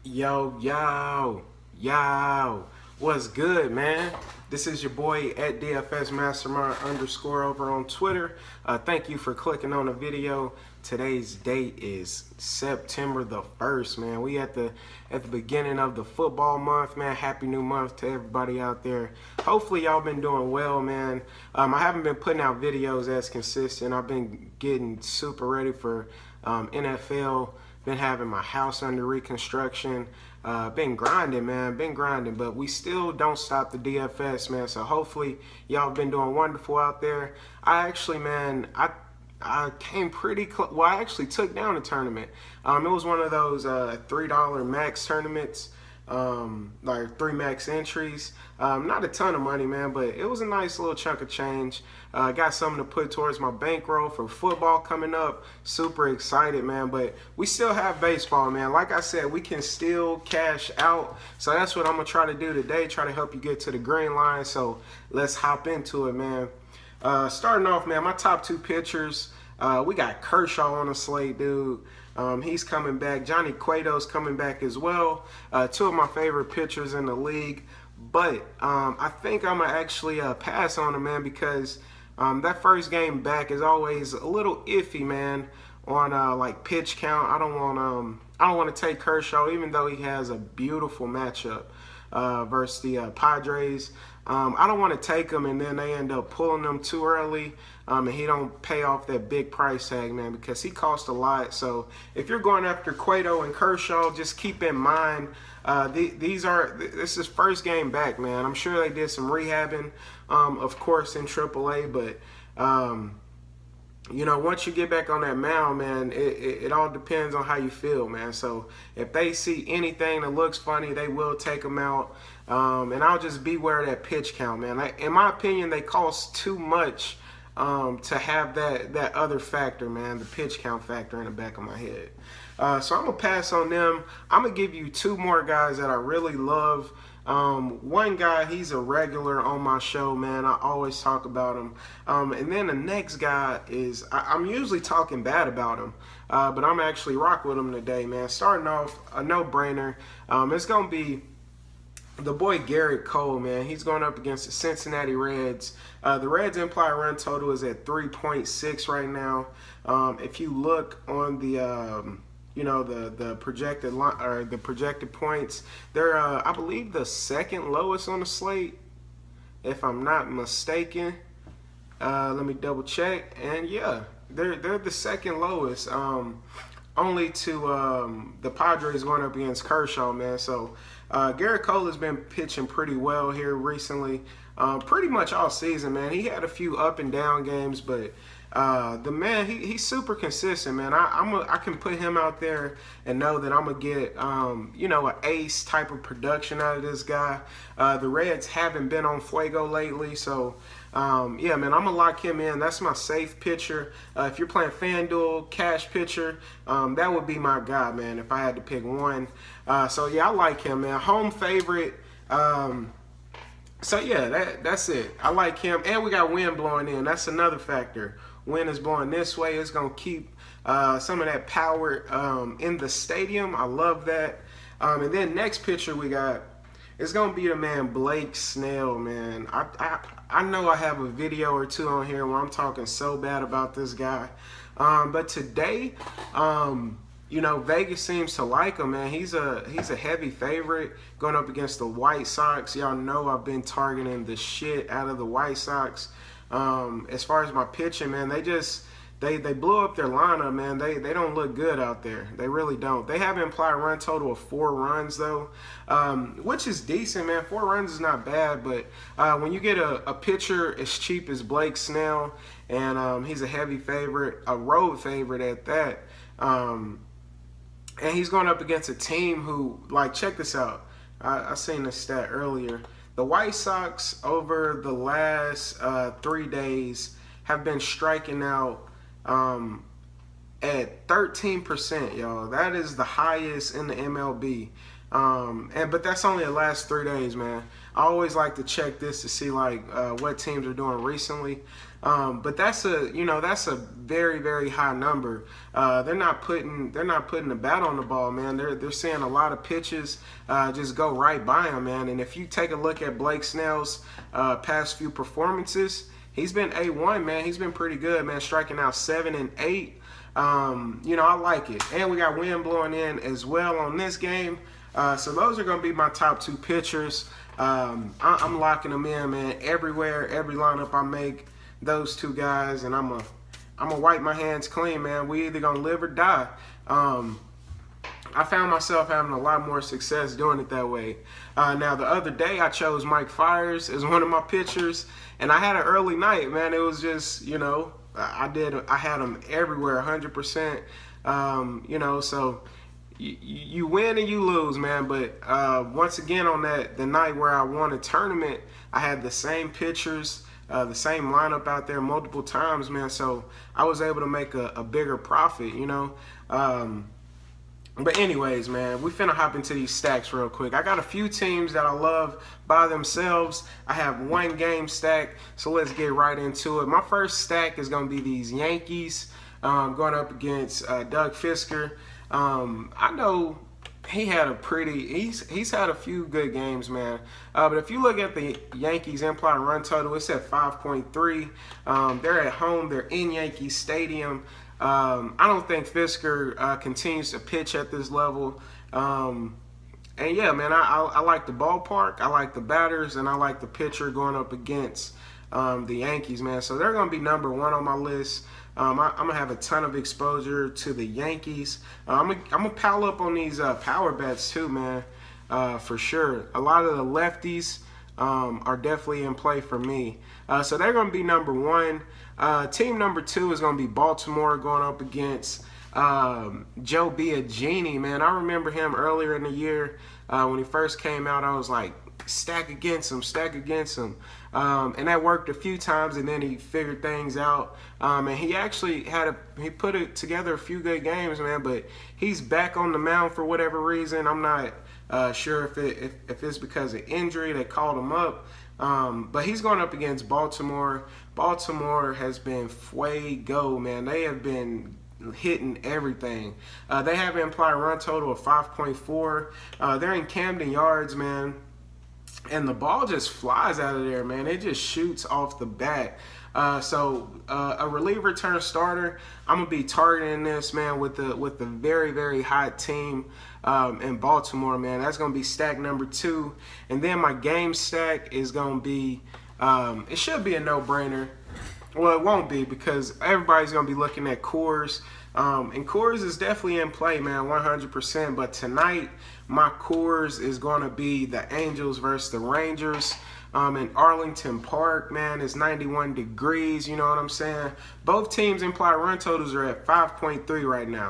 Yo, what's good, man? This is your boy at DFSMasterMind _ over on Twitter. Thank you for clicking on the video. Today's date is September the 1st, man. We at the beginning of the football month, man. Happy new month to everybody out there. Hopefully y'all been doing well, man. I haven't been putting out videos as consistent. I've been getting super ready for NFL. Been having my house under reconstruction. Been grinding, man. But we still don't stop the DFS, man. So hopefully y'all been doing wonderful out there. I came pretty close. Well, I actually took down a tournament. It was one of those $3 max tournaments, like 3 max entries. Not a ton of money, man, but it was a nice little chunk of change. Got something to put towards my bankroll for football coming up. Super excited, man. But we still have baseball, man. Like I said, we can still cash out. So that's what I'm going to try to do today. Try to help you get to the green line. So let's hop into it, man. Starting off, man, my top 2 pitchers. We got Kershaw on the slate, dude. He's coming back. Johnny Cueto's coming back as well. 2 of my favorite pitchers in the league. But I think I'm going to actually pass on him, man, because that first game back is always a little iffy, man, on like pitch count. I don't want to take Kershaw, even though he has a beautiful matchup versus the Padres. I don't want to take him and then they end up pulling him too early, and he don't pay off that big price tag, man, because he costs a lot. So if you're going after Cueto and Kershaw, just keep in mind this is first game back, man. I'm sure they did some rehabbing, of course, in AAA, but you know, once you get back on that mound, man, it all depends on how you feel, man. So if they see anything that looks funny, they will take them out. And I'll just beware of that pitch count, man. In my opinion, they cost too much to have that other factor, man, the pitch count factor in the back of my head. So I'm going to pass on them. I'm going to give you 2 more guys that I really love. One guy, he's a regular on my show, man. I always talk about him. And then the next guy is, I'm usually talking bad about him, but I'm actually rock with him today, man. Starting off, a no-brainer. It's going to be the boy Garrett Cole, man. He's going up against the Cincinnati Reds. The Reds implied run total is at 3.6 right now. If you look on the the projected line or the projected points, they're I believe the second lowest on the slate, if I'm not mistaken. Let me double check, and yeah, they're the second lowest, only to the Padres going up against Kershaw, man. So Garrett Cole has been pitching pretty well here recently, pretty much all season, man. He had a few up and down games, but the man, he's super consistent, man. I can put him out there and know that I'm gonna get an ace type of production out of this guy. The Reds haven't been on fuego lately, so yeah, man, I'm gonna lock him in. That's my safe pitcher. If you're playing FanDuel cash pitcher, that would be my guy, man, if I had to pick one. So yeah, I like him, man. Home favorite. So yeah, that's it. I like him, and we got wind blowing in. That's another factor. Wind is blowing this way. It's gonna keep some of that power in the stadium. I love that. And then next pitcher we got, it's gonna be the man Blake Snell, man. I know I have a video or 2 on here where I'm talking so bad about this guy, but today, Vegas seems to like him, man. He's a heavy favorite going up against the White Sox. Y'all know I've been targeting the shit out of the White Sox. As far as my pitching, man, they blew up their lineup, man. They don't look good out there. They really don't. They have an implied run total of 4 runs though, which is decent, man. 4 runs is not bad, but when you get a pitcher as cheap as Blake Snell, and he's a heavy favorite, a road favorite at that, and he's going up against a team who, like, check this out. I seen this stat earlier. The White Sox over the last 3 days have been striking out at 13%, y'all. That is the highest in the MLB. But that's only the last 3 days, man. I always like to check this to see like what teams are doing recently. But that's a very, very high number. They're not putting the bat on the ball, man. They're seeing a lot of pitches just go right by them, man. And if you take a look at Blake Snell's past few performances, he's been A1, man. He's been pretty good, man. Striking out 7 and 8. I like it. And we got wind blowing in as well on this game. So those are going to be my top 2 pitchers. I'm locking them in, man. Everywhere, every lineup I make, those 2 guys, and I'm gonna wipe my hands clean, man. We either gonna live or die. I found myself having a lot more success doing it that way. Now, the other day, I chose Mike Fiers as one of my pitchers, and I had an early night, man. It was just, I had him everywhere, 100%. So you win and you lose, man. But once again, on the night where I won a tournament, I had the same pitchers, the same lineup out there multiple times, man. So I was able to make a bigger profit, But anyways, man, we finna hop into these stacks real quick. I got a few teams that I love by themselves. I have 1 game stack, so let's get right into it. My first stack is gonna be these Yankees going up against Doug Fisker. I know he's had a few good games, man. But if you look at the Yankees implied run total, it's at 5.3. They're at home. They're in Yankee Stadium. I don't think Fisker continues to pitch at this level. And yeah, man, I like the ballpark. I like the batters, and I like the pitcher going up against the Yankees, man. So they're going to be number 1 on my list. I'm going to have a ton of exposure to the Yankees. I'm going to pile up on these power bets too, man, for sure. A lot of the lefties are definitely in play for me. So they're going to be number 1. Team number 2 is going to be Baltimore going up against Joe Biagini, man. I remember him earlier in the year when he first came out. I was like, stack against him. And that worked a few times, and then he figured things out. And he actually he put it together a few good games, man. But he's back on the mound for whatever reason. I'm not sure if it's because of injury that called him up. But he's going up against Baltimore. Baltimore has been fuego, man. They have been hitting everything. They have an implied run total of 5.4. They're in Camden Yards, man. And the ball just flies out of there, man. It just shoots off the bat. So a reliever turned starter, I'm going to be targeting this, man, with the very, very hot team in Baltimore, man. That's going to be stack number 2. And then my game stack is going to be, it should be a no-brainer. Well, it won't be because everybody's going to be looking at Coors. And Coors is definitely in play, man, 100%. But tonight, my Coors is going to be the Angels versus the Rangers. In Arlington Park, man, it's 91 degrees, you know what I'm saying? Both teams' implied run totals are at 5.3 right now.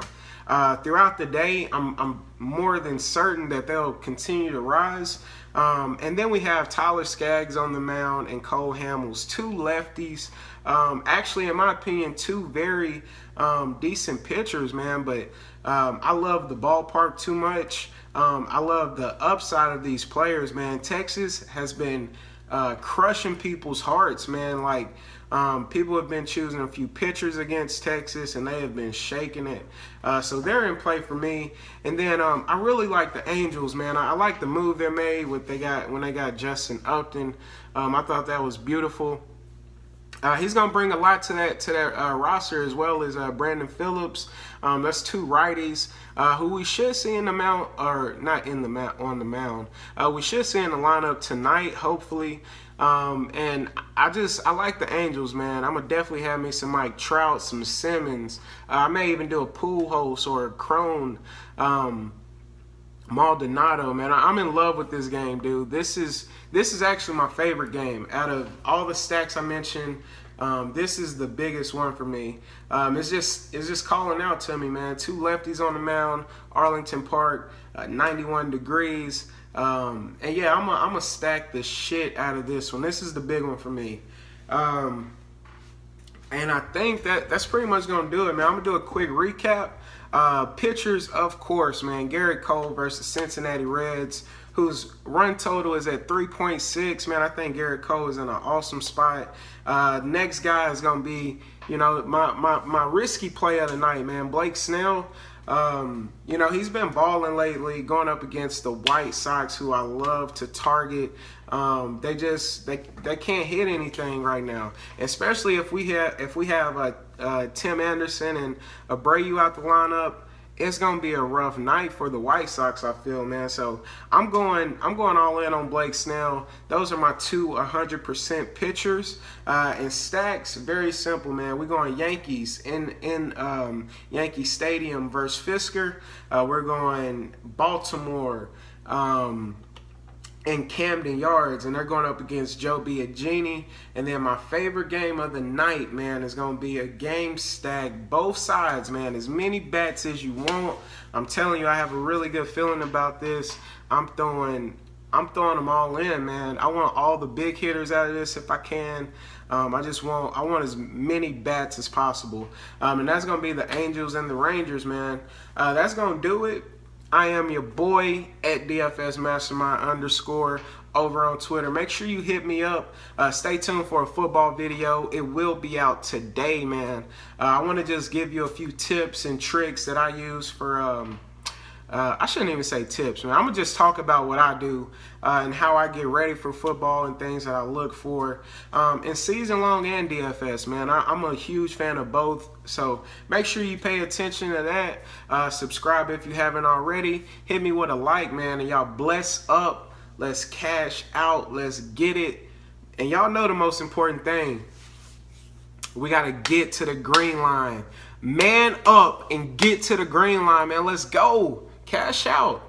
Throughout the day, I'm more than certain that they'll continue to rise. And then we have Tyler Skaggs on the mound and Cole Hamels, 2 lefties. Actually, in my opinion, 2 very decent pitchers, man. But I love the ballpark too much. I love the upside of these players, man. Texas has been crushing people's hearts, man. Like, people have been choosing a few pitchers against Texas, and they have been shaking it. So they're in play for me. And then I really like the Angels, man. I like the move they made when they got Justin Upton. I thought that was beautiful. He's going to bring a lot to that roster, as well as Brandon Phillips. That's 2 righties who we should see in the mound, or not in the on the mound. We should see in the lineup tonight, hopefully. And I like the Angels, man. I'm going to definitely have me some Mike Trout, some Simmons. I may even do a Pujols or a Crone Maldonado, man. I'm in love with this game, dude. This is actually my favorite game. Out of all the stacks I mentioned, this is the biggest one for me. It's just calling out to me, man. 2 lefties on the mound, Arlington Park, 91 degrees. And yeah, I'm gonna stack the shit out of this one. This is the big one for me. And I think that's pretty much going to do it, man. I'm going to do a quick recap. Pitchers, of course, man. Garrett Cole versus Cincinnati Reds, whose run total is at 3.6. Man, I think Garrett Cole is in an awesome spot. Next guy is going to be, my risky play of the night, man. Blake Snell. He's been balling lately, going up against the White Sox, who I love to target. They can't hit anything right now, especially if we have Tim Anderson and Abreu out the lineup. It's gonna be a rough night for the White Sox, I feel, man. So I'm going all in on Blake Snell. Those are my two 100% pitchers. And stacks, very simple, man. We're going Yankees in Yankee Stadium versus Fisker. We're going Baltimore in Camden Yards, and they're going up against Joe Biagini. And then my favorite game of the night, man, is going to be a game stack. Both sides, man, as many bets as you want. I'm telling you, I have a really good feeling about this. I'm throwing them all in, man. I want all the big hitters out of this if I can. I want as many bats as possible. And that's going to be the Angels and the Rangers, man. That's going to do it. I am your boy at DFSMasterMind_ over on Twitter. Make sure you hit me up. Stay tuned for a football video. It will be out today, man. I want to just give you a few tips and tricks that I use for I shouldn't even say tips, man. I'm going to just talk about what I do and how I get ready for football and things that I look for in season long and DFS, man. I'm a huge fan of both, so make sure you pay attention to that. Subscribe if you haven't already. Hit me with a like, man, and y'all bless up. Let's cash out. Let's get it. And y'all know the most important thing. We got to get to the green line. Man up and get to the green line, man. Let's go. Cash out.